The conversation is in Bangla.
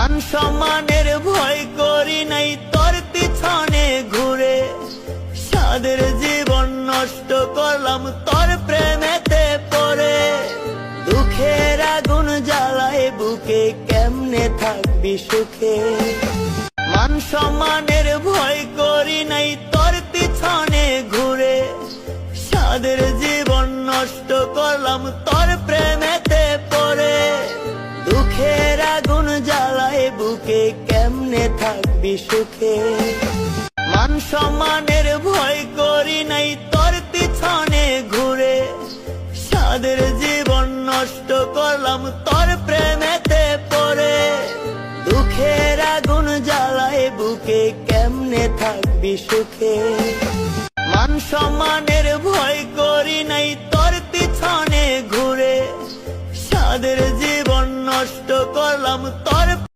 মান সম্মানের ভয় করি নাই তোর পিছনে ঘুরে, সাদের জীবন নষ্ট করলাম তোর প্রেমেতে পড়ে। দুঃখের আগুন জ্বালায় বুকে কেমনে থাকবি সুখে। মান সম্মানের ভয় করি নাই তোর পিছনে ঘুরে, সাদের জীবন নষ্ট করলাম তোর প্রেমেতে পড়ে। দুঃখের আগুন জ্বালায় বুকে কেমনে থাকবি সুখে। মান সম্মানের ভয় করি নাই তোর পিছনে ঘুরে, সাদের জীবন নষ্ট করলাম তোর প্রেমেতে পড়ে। দুঃখের আগুন জ্বালায় বুকে কেমনে থাকবি সুখে। মান সম্মানের ভয় করি নাই তোর পিছনে ঘুরে, সাদের জীবন নষ্ট করলাম তোর